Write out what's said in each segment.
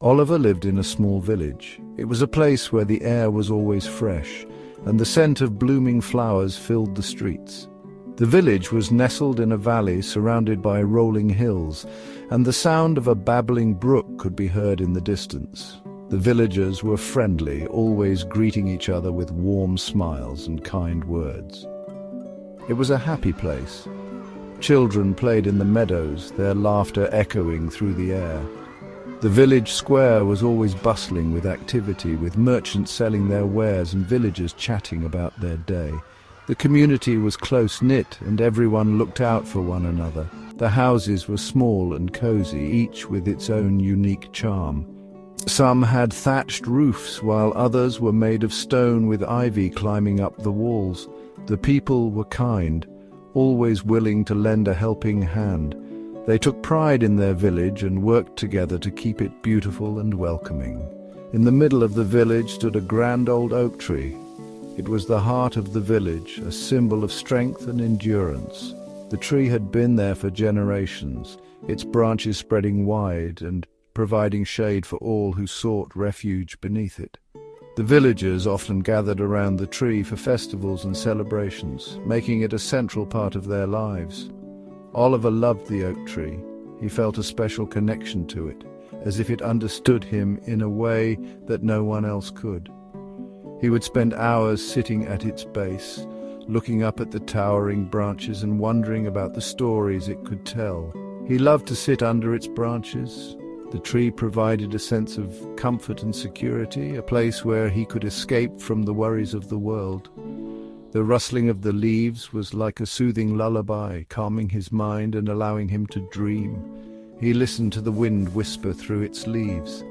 Oliver lived in a small village. It was a place where the air was always fresh, and the scent of blooming flowers filled the streets. The village was nestled in a valley surrounded by rolling hills, and the sound of a babbling brook could be heard in the distance. The villagers were friendly, always greeting each other with warm smiles and kind words. It was a happy place. Children played in the meadows, their laughter echoing through the air. The village square was always bustling with activity, with merchants selling their wares and villagers chatting about their day. The community was close-knit, and everyone looked out for one another. The houses were small and cozy, each with its own unique charm. Some had thatched roofs, while others were made of stone with ivy climbing up the walls. The people were kind, always willing to lend a helping hand. They took pride in their village and worked together to keep it beautiful and welcoming. In the middle of the village stood a grand old oak tree. It was the heart of the village, a symbol of strength and endurance. The tree had been there for generations, its branches spreading wide and providing shade for all who sought refuge beneath it. The villagers often gathered around the tree for festivals and celebrations, making it a central part of their lives. Oliver loved the oak tree. He felt a special connection to it, as if it understood him in a way that no one else could. He would spend hours sitting at its base, looking up at the towering branches and wondering about the stories it could tell. He loved to sit under its branches. The tree provided a sense of comfort and security, a place where he could escape from the worries of the world. The rustling of the leaves was like a soothing lullaby, calming his mind and allowing him to dream. He listened to the wind whisper through its leaves.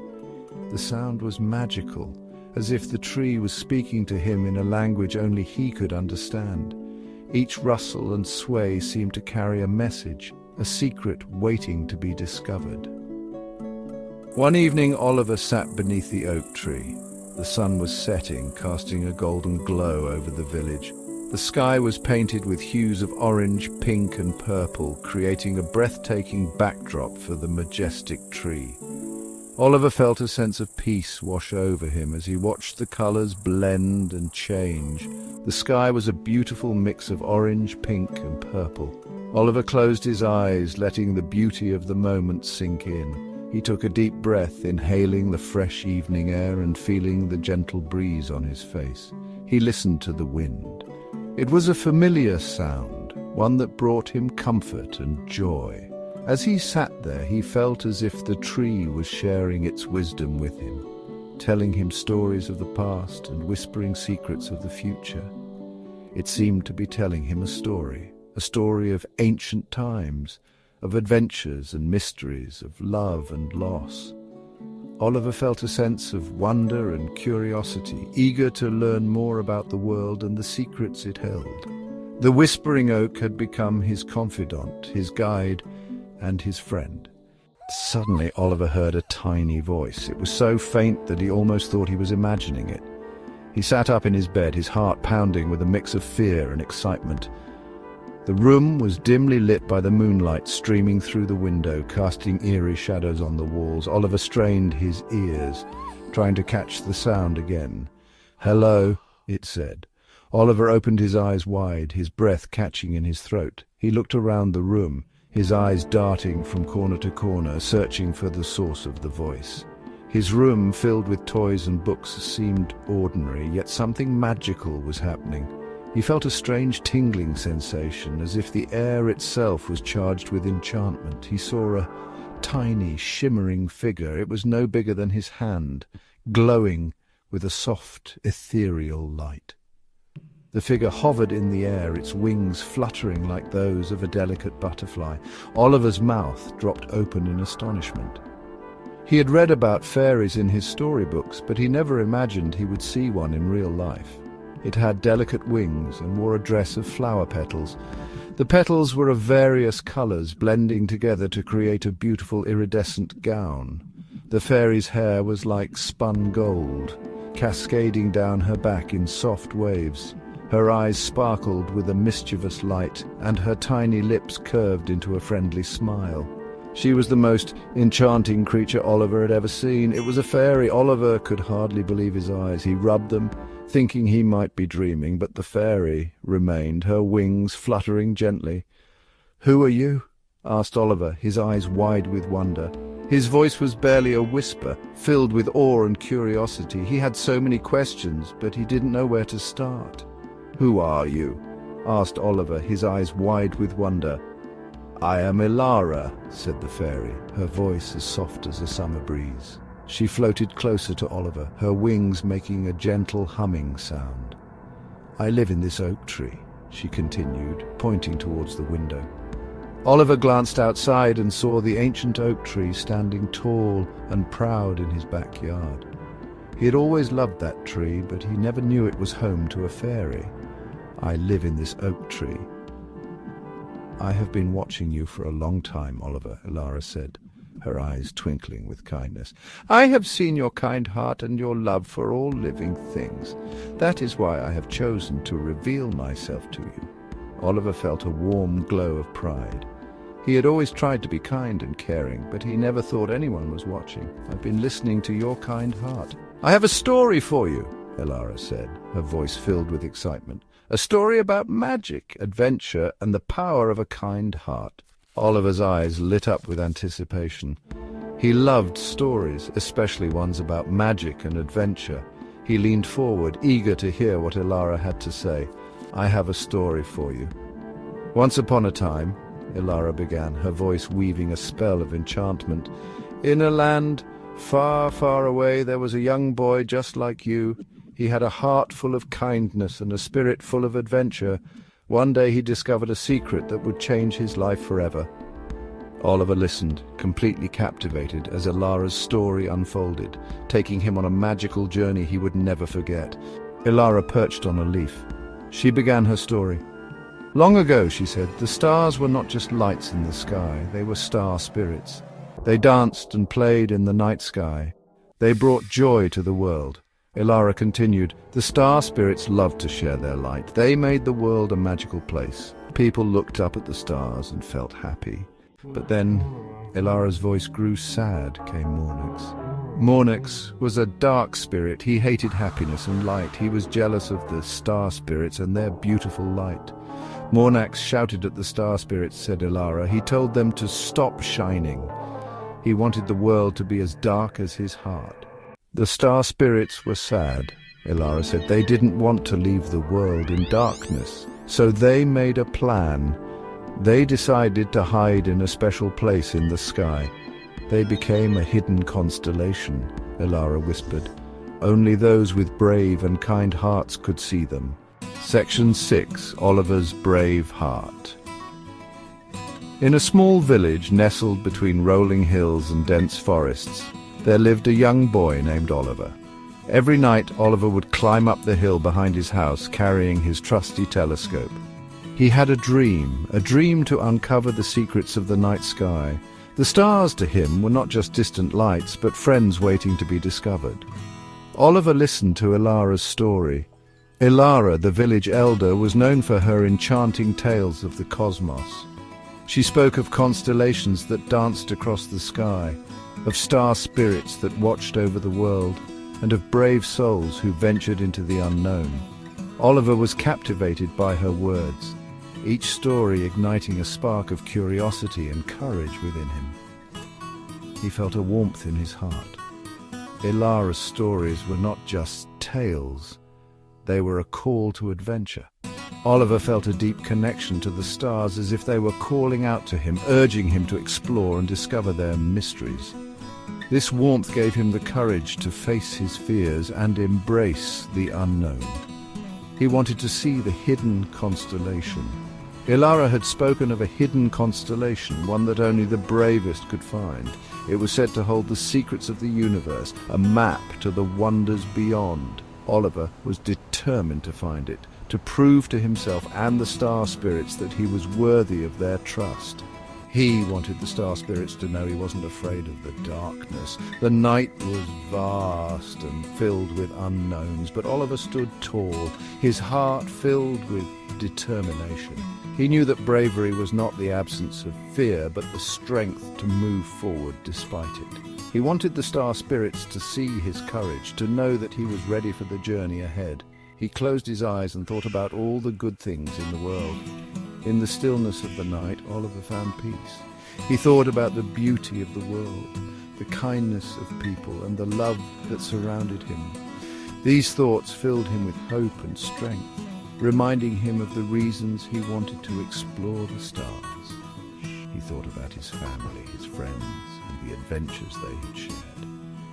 The sound was magical, as if the tree was speaking to him in a language only he could understand. Each rustle and sway seemed to carry a message, a secret waiting to be discovered. One evening, Oliver sat beneath the oak tree. The sun was setting, casting a golden glow over the village. The sky was painted with hues of orange, pink, and purple, creating a breathtaking backdrop for the majestic tree. Oliver felt a sense of peace wash over him as he watched the colors blend and change. The sky was a beautiful mix of orange, pink, and purple. Oliver closed his eyes, letting the beauty of the moment sink in. He took a deep breath, inhaling the fresh evening air and feeling the gentle breeze on his face. He listened to the wind. It was a familiar sound, one that brought him comfort and joy. As he sat there, he felt as if the tree was sharing its wisdom with him, telling him stories of the past and whispering secrets of the future. It seemed to be telling him a story of ancient times, of adventures and mysteries, of love and loss. Oliver felt a sense of wonder and curiosity, eager to learn more about the world and the secrets it held. The whispering oak had become his confidant, his guide, and his friend. Suddenly, Oliver heard a tiny voice. It was so faint that he almost thought he was imagining it. He sat up in his bed, his heart pounding with a mix of fear and excitement. The room was dimly lit by the moonlight streaming through the window, casting eerie shadows on the walls. Oliver strained his ears, trying to catch the sound again. "Hello," it said. Oliver opened his eyes wide, his breath catching in his throat. He looked around the room, his eyes darting from corner to corner, searching for the source of the voice. His room, filled with toys and books, seemed ordinary, yet something magical was happening. He felt a strange tingling sensation, as if the air itself was charged with enchantment. He saw a tiny, shimmering figure. It was no bigger than his hand, glowing with a soft, ethereal light. The figure hovered in the air, its wings fluttering like those of a delicate butterfly. Oliver's mouth dropped open in astonishment. He had read about fairies in his storybooks, but he never imagined he would see one in real life. It had delicate wings and wore a dress of flower petals. The petals were of various colors, blending together to create a beautiful iridescent gown. The fairy's hair was like spun gold, cascading down her back in soft waves. Her eyes sparkled with a mischievous light, and her tiny lips curved into a friendly smile. She was the most enchanting creature Oliver had ever seen. It was a fairy. Oliver could hardly believe his eyes. He rubbed them, thinking he might be dreaming, but the fairy remained, her wings fluttering gently. "Who are you?" asked Oliver, his eyes wide with wonder. His voice was barely a whisper, filled with awe and curiosity. He had so many questions, but he didn't know where to start. "Who are you?" asked Oliver, his eyes wide with wonder. "I am Elara," said the fairy, her voice as soft as a summer breeze. She floated closer to Oliver, her wings making a gentle humming sound. "I live in this oak tree," she continued, pointing towards the window. Oliver glanced outside and saw the ancient oak tree standing tall and proud in his backyard. He had always loved that tree, but he never knew it was home to a fairy. "I live in this oak tree." "I have been watching you for a long time, Oliver," Elara said, her eyes twinkling with kindness. "I have seen your kind heart and your love for all living things. That is why I have chosen to reveal myself to you." Oliver felt a warm glow of pride. He had always tried to be kind and caring, but he never thought anyone was watching. "I've been listening to your kind heart." "I have a story for you," Elara said, her voice filled with excitement. "A story about magic, adventure, and the power of a kind heart." Oliver's eyes lit up with anticipation. He loved stories, especially ones about magic and adventure. He leaned forward, eager to hear what Elara had to say. "I have a story for you. Once upon a time," Elara began, her voice weaving a spell of enchantment, "in a land far, far away there was a young boy just like you. He had a heart full of kindness and a spirit full of adventure. One day he discovered a secret that would change his life forever." Oliver listened, completely captivated, as Elara's story unfolded, taking him on a magical journey he would never forget. Elara perched on a leaf. She began her story. "Long ago," she said, "the stars were not just lights in the sky, they were star spirits. They danced and played in the night sky. They brought joy to the world." Elara continued, "The star spirits loved to share their light. They made the world a magical place. People looked up at the stars and felt happy." But then Elara's voice grew sad, came Mornix. Mornix was a dark spirit. He hated happiness and light. He was jealous of the star spirits and their beautiful light. Mornax shouted at the star spirits, said Elara. He told them to stop shining. He wanted the world to be as dark as his heart. The star spirits were sad, Elara said. They didn't want to leave the world in darkness. So they made a plan. They decided to hide in a special place in the sky. They became a hidden constellation, Elara whispered. Only those with brave and kind hearts could see them. Section 6. Oliver's Brave Heart. In a small village nestled between rolling hills and dense forests, there lived a young boy named Oliver. Every night Oliver would climb up the hill behind his house carrying his trusty telescope. He had a dream to uncover the secrets of the night sky. The stars to him were not just distant lights, but friends waiting to be discovered. Oliver listened to Elara's story. Elara, the village elder, was known for her enchanting tales of the cosmos. She spoke of constellations that danced across the sky, of star spirits that watched over the world, and of brave souls who ventured into the unknown. Oliver was captivated by her words, each story igniting a spark of curiosity and courage within him. He felt a warmth in his heart. Elara's stories were not just tales, they were a call to adventure. Oliver felt a deep connection to the stars, as if they were calling out to him, urging him to explore and discover their mysteries. This warmth gave him the courage to face his fears and embrace the unknown. He wanted to see the hidden constellation. Elara had spoken of a hidden constellation, one that only the bravest could find. It was said to hold the secrets of the universe, a map to the wonders beyond. Oliver was determined to find it, to prove to himself and the star spirits that he was worthy of their trust. He wanted the star spirits to know he wasn't afraid of the darkness. The night was vast and filled with unknowns, but Oliver stood tall, his heart filled with determination. He knew that bravery was not the absence of fear, but the strength to move forward despite it. He wanted the star spirits to see his courage, to know that he was ready for the journey ahead. He closed his eyes and thought about all the good things in the world. In the stillness of the night, Oliver found peace. He thought about the beauty of the world, the kindness of people, and the love that surrounded him. These thoughts filled him with hope and strength, reminding him of the reasons he wanted to explore the stars. He thought about his family, his friends, and the adventures they had shared.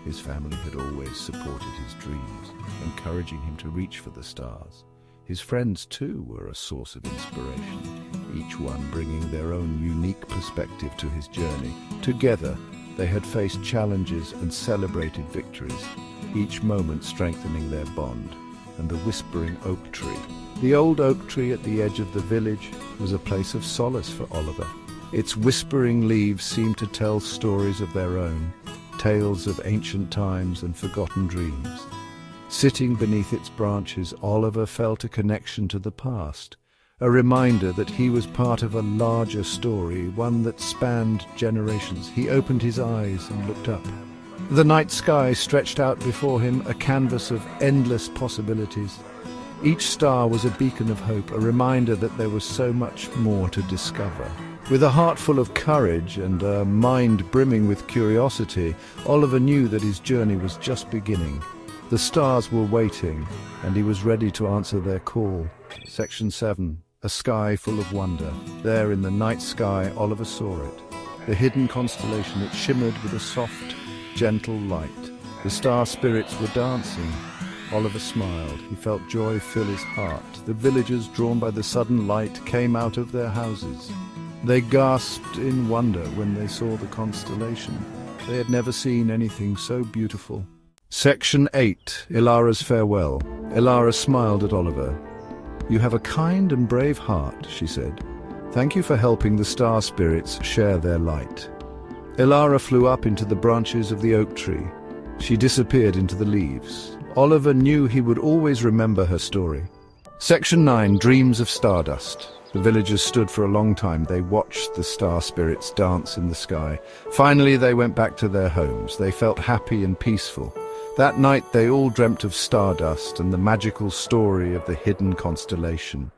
His family had always supported his dreams, encouraging him to reach for the stars. His friends, too, were a source of inspiration, each one bringing their own unique perspective to his journey. Together, they had faced challenges and celebrated victories, each moment strengthening their bond. And the whispering oak tree. The old oak tree at the edge of the village was a place of solace for Oliver. Its whispering leaves seemed to tell stories of their own, tales of ancient times and forgotten dreams. Sitting beneath its branches, Oliver felt a connection to the past, a reminder that he was part of a larger story, one that spanned generations. He opened his eyes and looked up. The night sky stretched out before him, a canvas of endless possibilities. Each star was a beacon of hope, a reminder that there was so much more to discover. With a heart full of courage and a mind brimming with curiosity, Oliver knew that his journey was just beginning. The stars were waiting, and he was ready to answer their call. Section 7. A sky full of wonder. There in the night sky, Oliver saw it. The hidden constellation, it shimmered with a soft, gentle light. The star spirits were dancing. Oliver smiled. He felt joy fill his heart. The villagers, drawn by the sudden light, came out of their houses. They gasped in wonder when they saw the constellation. They had never seen anything so beautiful. Section 8. Elara's farewell. Elara smiled at Oliver. "You have a kind and brave heart," she said. "Thank you for helping the star spirits share their light." Elara flew up into the branches of the oak tree. She disappeared into the leaves. Oliver knew he would always remember her story. Section 9. Dreams of Stardust. The villagers stood for a long time. They watched the star spirits dance in the sky. Finally, they went back to their homes. They felt happy and peaceful. That night, they all dreamt of stardust and the magical story of the hidden constellation.